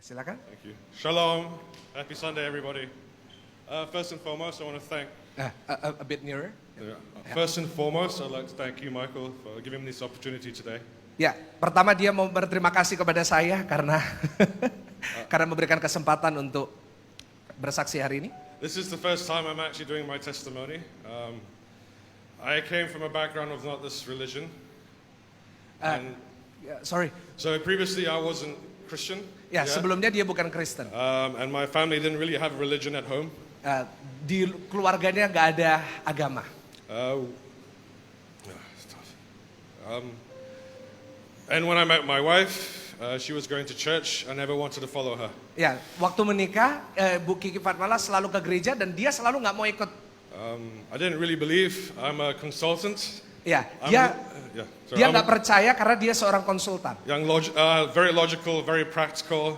Silakan. Thank you. Shalom. Happy Sunday, everybody. First and foremost, I want to thank. A bit nearer. First and foremost, I'd like to thank you, Michael, for giving me this opportunity today. Ya, pertama dia mau berterima kasih kepada saya karena karena memberikan kesempatan untuk bersaksi hari ini. This is the first time I'm actually doing my testimony. I came from a background of not this religion. Sorry. So previously I wasn't Christian. Ya, sebelumnya dia bukan Kristen. And my family didn't really have religion at home. Di keluarganya nggak ada agama. And when I met my wife, she was going to church. I never wanted to follow her. Ya, waktu menikah, Bu Kiki Fatmala selalu ke gereja dan dia selalu nggak mau ikut. I didn't really believe. I'm a consultant. Ya, dia nggak percaya karena dia seorang konsultan. Very logical, very practical.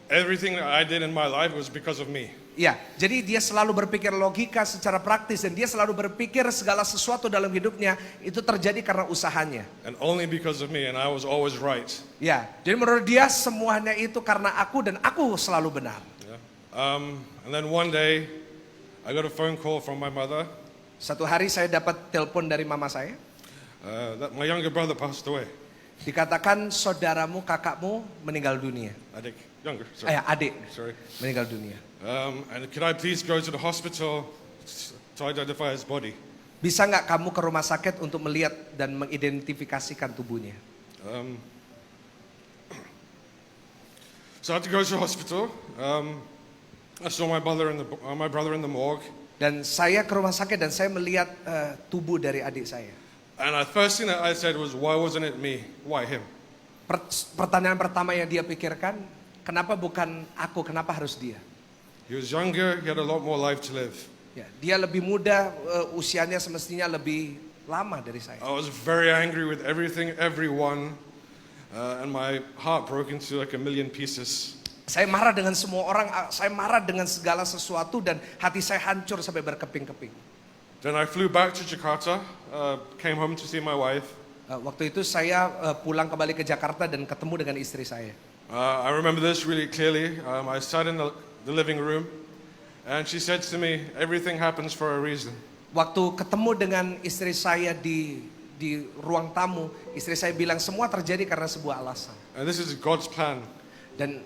Everything that I did in my life was because of me. Ya, jadi dia selalu berpikir logika secara praktis dan dia selalu berpikir segala sesuatu dalam hidupnya itu terjadi karena usahanya. And only because of me, and I was always right. Ya, jadi menurut dia semuanya itu karena aku dan aku selalu benar. And then one day, I got a phone call from my mother. Satu hari saya dapat telepon dari mama saya. That my younger brother passed away. Dikatakan saudaramu, kakakmu meninggal dunia. Adik. Sorry. Meninggal dunia. And could I please go to the hospital to identify his body? Bisa nggak kamu ke rumah sakit untuk melihat dan mengidentifikasikan tubuhnya? So I had to go to the hospital. I saw my brother in the morgue. Dan saya ke rumah sakit dan saya melihat tubuh dari adik saya. And the first thing that I said was, why wasn't it me? Why him? Pertanyaan pertama yang dia pikirkan, kenapa bukan aku, kenapa harus dia? He was younger, he had a lot more life to live. Ya, dia lebih muda, usianya semestinya lebih lama dari saya. I was very angry with everything, everyone, and my heart broke into like a million pieces. Saya marah dengan semua orang, saya marah dengan segala sesuatu dan hati saya hancur sampai berkeping-keping. Then I flew back to Jakarta, came home to see my wife. Waktu itu saya pulang kembali ke Jakarta dan ketemu dengan istri saya. I remember this really clearly. I sat in the living room, and she said to me, "Everything happens for a reason." Waktu ketemu dengan istri saya di ruang tamu, istri saya bilang semua terjadi karena sebuah alasan. And this is God's plan. Dan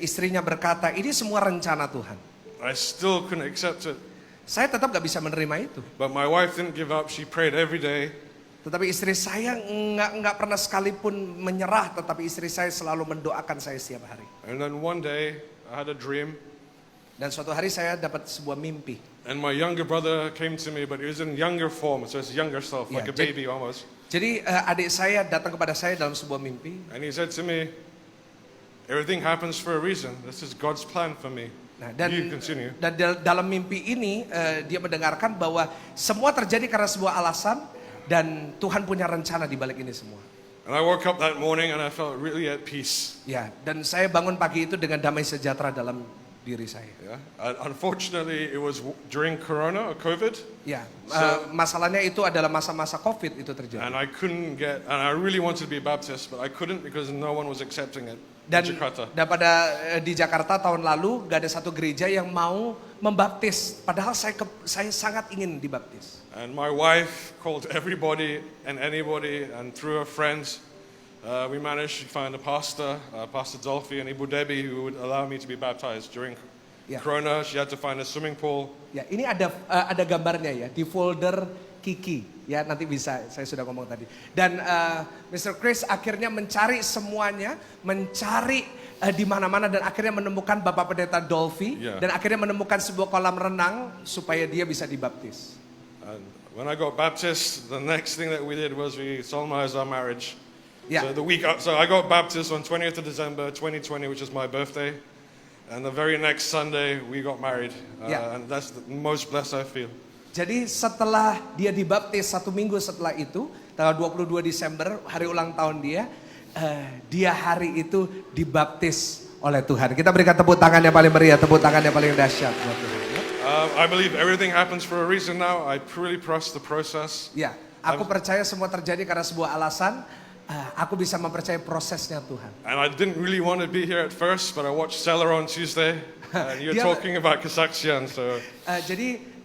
istrinya berkata, ini semua rencana Tuhan. I still couldn't accept it. Saya tetap gak bisa menerima itu. But my wife didn't give up. She prayed every day. Tetapi istri saya nggak pernah sekalipun menyerah, tetapi istri saya selalu mendoakan saya setiap hari. And then one day I had a dream. Dan suatu hari saya dapat sebuah mimpi. And my younger brother came to me, but he was in younger form, so it's younger self, like a baby almost. Jadi adik saya datang kepada saya dalam sebuah mimpi. And he said to me, "Everything happens for a reason. This is God's plan for me." Nah, dan You continue. Dan dalam mimpi ini dia mendengarkan bahwa semua terjadi karena sebuah alasan dan Tuhan punya rencana di balik ini semua. And I woke up that morning and I felt really at peace. Ya, dan saya bangun pagi itu dengan damai sejahtera dalam diri saya. Yeah. Unfortunately, it was during Corona or COVID. Ya, masalahnya itu adalah masa-masa COVID itu terjadi. And I couldn't get, and I really wanted to be Baptist, but I couldn't because no one was accepting it. Dan Jakarta. di Jakarta tahun lalu gak ada satu gereja yang mau membaptis. Padahal saya sangat ingin dibaptis. And my wife called everybody and anybody, and through her friends, we managed to find a pastor, Pastor Dolphy and Ibu Debbie, who would allow me to be baptized during Corona. She had to find a swimming pool. Ya, ini ada gambarnya ya di folder Kiki. Ya, nanti bisa, saya sudah ngomong tadi. Dan Mr. Chris akhirnya mencari semuanya, mencari di mana-mana dan akhirnya menemukan Bapak Pendeta Dolphy dan akhirnya menemukan sebuah kolam renang supaya dia bisa dibaptis. And when I got baptized, the next thing that we did was we solemnized our marriage. Yeah. So I got baptized on 20th of December 2020, which is my birthday. And the very next Sunday we got married. And that's the most blessed I feel. Jadi setelah dia dibaptis 1 minggu setelah itu, tanggal 22 Desember, hari ulang tahun dia hari itu dibaptis oleh Tuhan. Kita berikan tepuk tangan yang paling meriah, tepuk tangan yang paling dahsyat buat Tuhan. I believe everything happens for a reason now. I really trust the process. Ya, aku percaya semua terjadi karena sebuah alasan aku bisa mempercayai prosesnya Tuhan. And I didn't really want to be here at first, but I watched Stella on Tuesday, and you're Dia- talking about kesaksian, so Jadi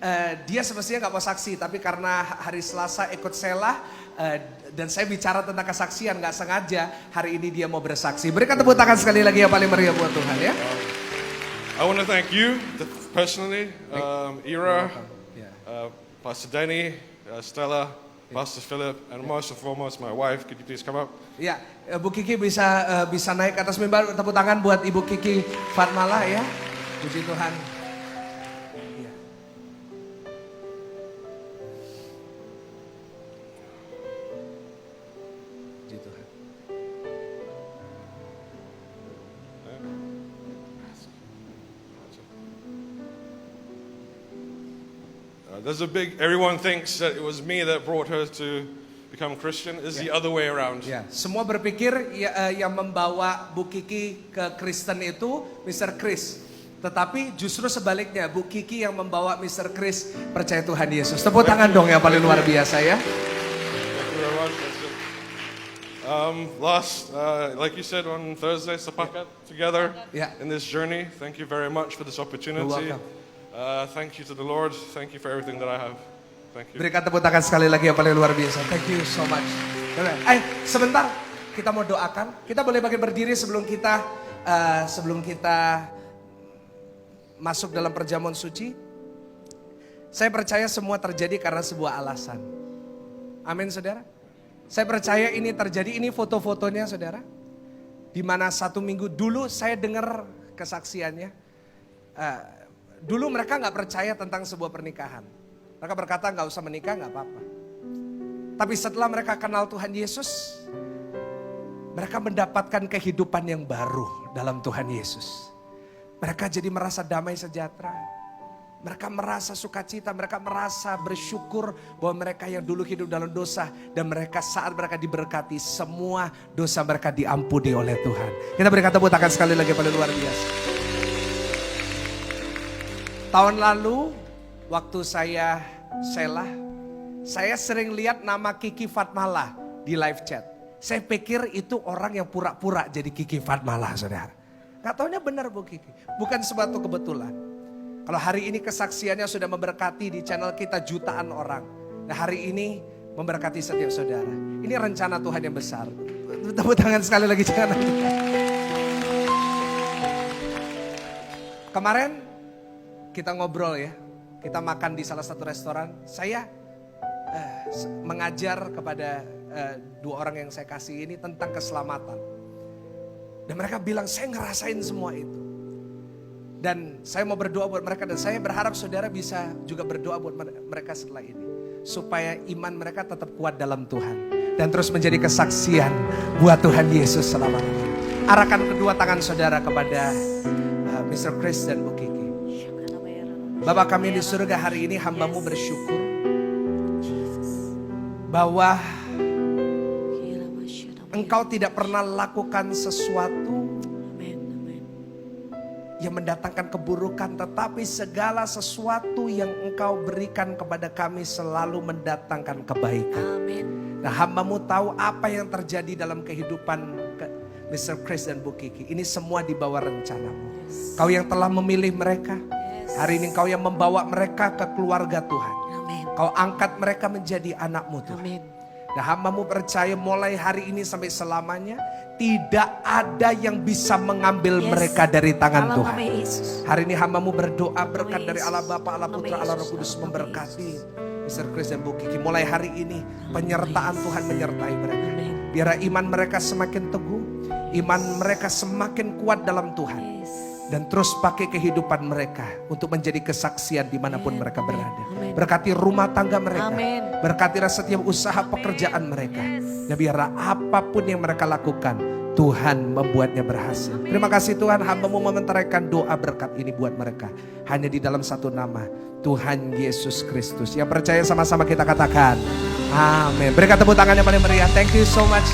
dia semestinya nggak mau saksi, tapi karena hari Selasa ikut Sela dan saya bicara tentang kesaksian nggak sengaja, hari ini dia mau bersaksi. Berikan tepuk tangan sekali lagi yang paling meriah buat Tuhan ya. I want to thank you personally, Ira, Yeah. Pastor Danny, Stella, Pastor Philip, and most and foremost my wife. Could you please come up? Ya, Bu Kiki bisa naik ke atas mimbar. Tepuk tangan buat Ibu Kiki Fatmala ya. Puji Tuhan. Ya. Puji Tuhan. There's a big. Everyone thinks that it was me that brought her to become Christian. It's the other way around. Ya, semua berpikir yang membawa Bu Kiki ke Kristen itu Mr. Chris. Tetapi justru sebaliknya, Bu Kiki yang membawa Mr. Chris percaya Tuhan Yesus. Tepuk tangan dong yang paling luar biasa ya. Thank you very much. Like you said on Thursday, sepakat together Yeah. in this journey. Thank you very much for this opportunity. welcome. Thank you to the Lord. Thank you for everything that I have. Thank you. Berikan tepuk tangan sekali lagi yang paling luar biasa. Thank you so much. Sebentar, kita mau doakan. Kita boleh bagi berdiri sebelum kita masuk dalam perjamuan suci. Saya percaya semua terjadi karena sebuah alasan. Amin saudara. Saya percaya ini terjadi, ini foto-fotonya saudara. Di mana 1 minggu dulu saya dengar kesaksiannya. Dulu mereka nggak percaya tentang sebuah pernikahan. Mereka berkata nggak usah menikah, nggak apa-apa. Tapi setelah mereka kenal Tuhan Yesus, mereka mendapatkan kehidupan yang baru dalam Tuhan Yesus. Mereka jadi merasa damai sejahtera. Mereka merasa sukacita, mereka merasa bersyukur bahwa mereka yang dulu hidup dalam dosa. Dan mereka saat mereka diberkati, semua dosa mereka diampuni oleh Tuhan. Kita berikan tepuk tangan sekali lagi paling luar biasa. Tahun lalu, waktu saya Sela, saya sering lihat nama Kiki Fatmala di live chat. Saya pikir itu orang yang pura-pura jadi Kiki Fatmala, saudara. Gak taunya benar Bu Kiki, bukan suatu kebetulan. Kalau hari ini kesaksiannya sudah memberkati di channel kita jutaan orang. Nah hari ini memberkati setiap saudara. Ini rencana Tuhan yang besar. Tepuk tangan sekali lagi, jangan. Kemarin kita ngobrol ya, kita makan di salah satu restoran. Saya mengajar kepada 2 orang yang saya kasih ini tentang keselamatan. Dan mereka bilang saya ngerasain semua itu. Dan saya mau berdoa buat mereka dan saya berharap saudara bisa juga berdoa buat mereka setelah ini. Supaya iman mereka tetap kuat dalam Tuhan. Dan terus menjadi kesaksian buat Tuhan Yesus selamanya. Arahkan kedua tangan saudara kepada Mr. Chris dan Bu Kiki. Bapa kami di surga, hari ini hamba-Mu bersyukur bahwa Engkau tidak pernah lakukan sesuatu yang mendatangkan keburukan, tetapi segala sesuatu yang Engkau berikan kepada kami selalu mendatangkan kebaikan. Nah, hamba-Mu tahu apa yang terjadi dalam kehidupan Mr. Chris dan Bu Kiki. Ini semua di bawah rencana-Mu. Kau yang telah memilih mereka. Hari ini Kau yang membawa mereka ke keluarga Tuhan. Kau angkat mereka menjadi anak-Mu Tuhan. Nah, hamba-Mu percaya mulai hari ini sampai selamanya tidak ada yang bisa mengambil mereka dari tangan Tuhan. Hari ini hamba-Mu berdoa berkat dari Allah Bapa, Allah Putra, Allah Roh Kudus memberkati Mr. Chris dan Bu Kiki. Mulai hari ini penyertaan Tuhan menyertai mereka. Biar iman mereka semakin teguh, iman mereka semakin kuat dalam Tuhan. Dan terus pakai kehidupan mereka untuk menjadi kesaksian dimanapun mereka berada. Berkati rumah tangga mereka. Berkati setiap usaha pekerjaan mereka. Dan biarlah apapun yang mereka lakukan, Tuhan membuatnya berhasil. Terima kasih Tuhan, hamba-Mu mementeraikan doa berkat ini buat mereka. Hanya di dalam satu nama, Tuhan Yesus Kristus. Yang percaya sama-sama kita katakan, amin. Berikan tepuk tangan yang paling meriah. Thank you so much.